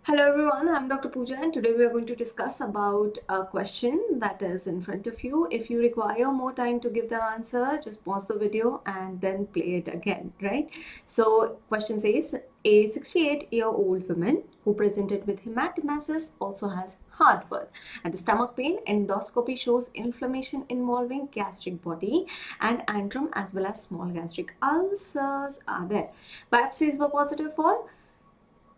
Hello everyone, I'm Dr. Pooja and today we are going to discuss about a question that is in front of you. If you require more time to give the answer, just pause the video and then play it again, right? So question says, a 68-year-old woman who presented with hematemesis also has heartburn and the stomach pain. Endoscopy shows inflammation involving gastric body and antrum as well as small gastric ulcers are there. Biopsies were positive for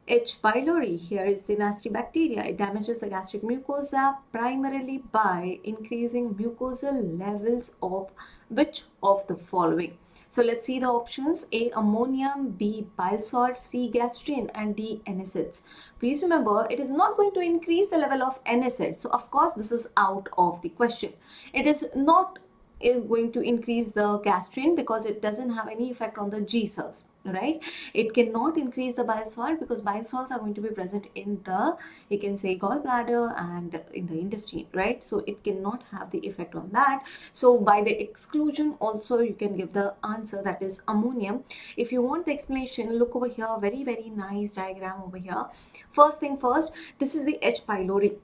H. pylori, here is the nasty bacteria. It damages the gastric mucosa primarily by increasing mucosal levels of which of the following? So let's see the options. A. Ammonium, B. Bile salt, C. Gastrin, and D. NSAIDs. Please remember, it is not going to increase the level of NSAID. So of course, this is out of the question. It is not is going to increase the gastrin because it doesn't have any effect on the G cells, right? It cannot increase the bile salt because bile salts are going to be present in the, you can say, gallbladder and in the intestine, right? So it cannot have the effect on that. So by the exclusion also you can give the answer, that is ammonium. If you want the explanation, look over here, very nice diagram over here. First thing first, this is the H. pylori.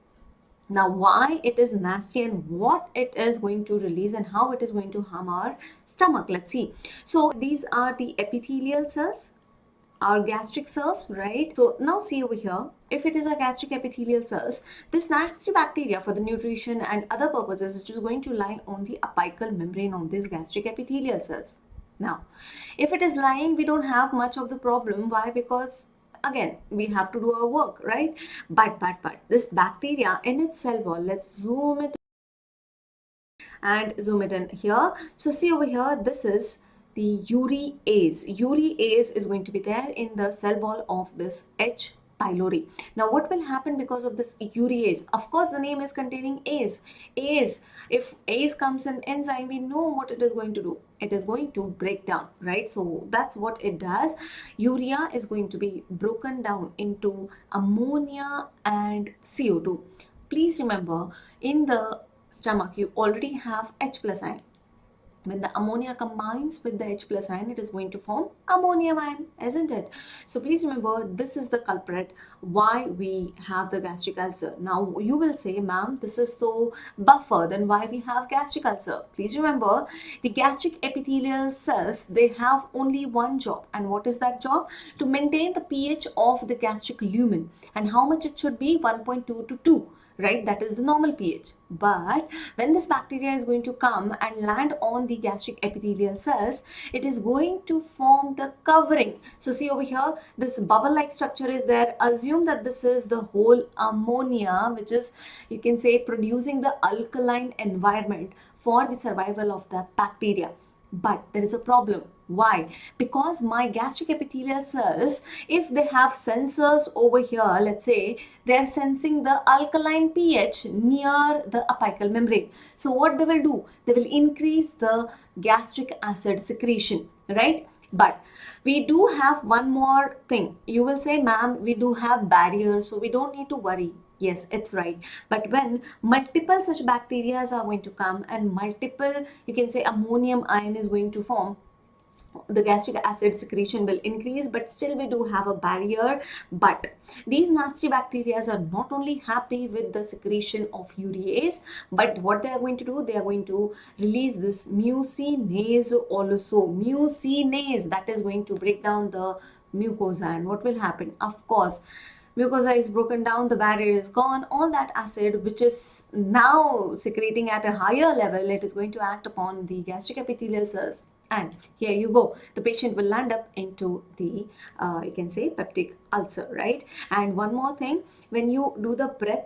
Now why it is nasty and what it is going to release and how it is going to harm our stomach, let's see. So these are the epithelial cells, our gastric cells, right? So now see over here, if it is a gastric epithelial cells, this nasty bacteria for the nutrition and other purposes, it is going to lie on the apical membrane of these gastric epithelial cells. Now if it is lying, we don't have much of the problem. Why? Because again we have to do our work, right? But this bacteria in its cell wall, let's zoom it and zoom it in here. So see over here, this is the urease. Urease is going to be there in the cell wall of this H. pylori. Now what will happen because of this urease? Of course the name is containing ase. Ase, if ase comes in enzyme, we know what it is going to do. It is going to break down, right? So that's what it does. Urea is going to be broken down into ammonia and CO2. Please remember, in the stomach you already have H plus ion. When the ammonia combines with the H plus ion, it is going to form ammonium ion, isn't it? So please remember, this is the culprit why we have the gastric ulcer. Now you will say, ma'am, this is so buffer, then why we have gastric ulcer? Please remember, the gastric epithelial cells, they have only one job. And what is that job? To maintain the pH of the gastric lumen. And how much it should be? 1.2 to 2. Right, that is the normal pH. But when this bacteria is going to come and land on the gastric epithelial cells, it is going to form the covering. So see over here, this bubble like structure is there. Assume that this is the whole ammonia, which is, you can say, producing the alkaline environment for the survival of the bacteria. But there is a problem. Why? Because my gastric epithelial cells, if they have sensors over here, let's say they are sensing the alkaline pH near the apical membrane. So what they will do? They will increase the gastric acid secretion, right? But we do have one more thing. You will say, ma'am, we do have barriers, so we don't need to worry. Yes, it's right. But when multiple such bacteria are going to come and multiple, you can say, ammonium ion is going to form, the gastric acid secretion will increase, but still we do have a barrier. But these nasty bacteria are not only happy with the secretion of urease, but what they are going to do, they are going to release this mucinase also. Mucinase, that is going to break down the mucosa. And what will happen? Of course, mucosa is broken down, the barrier is gone, all that acid which is now secreting at a higher level, it is going to act upon the gastric epithelial cells, and here you go, the patient will land up into the you can say peptic ulcer, right? And one more thing, when you do the breath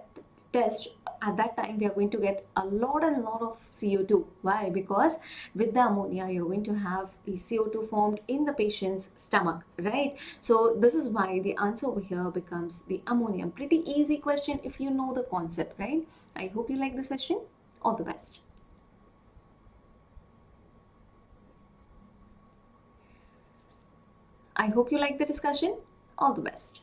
test, at that time we are going to get a lot and lot of CO2. Why? Because with the ammonia you're going to have the CO2 formed in the patient's stomach, right? So this is why the answer over here becomes the ammonium. Pretty easy question if you know the concept, right? I hope you like the session. All the best. I hope you like the discussion. All the best.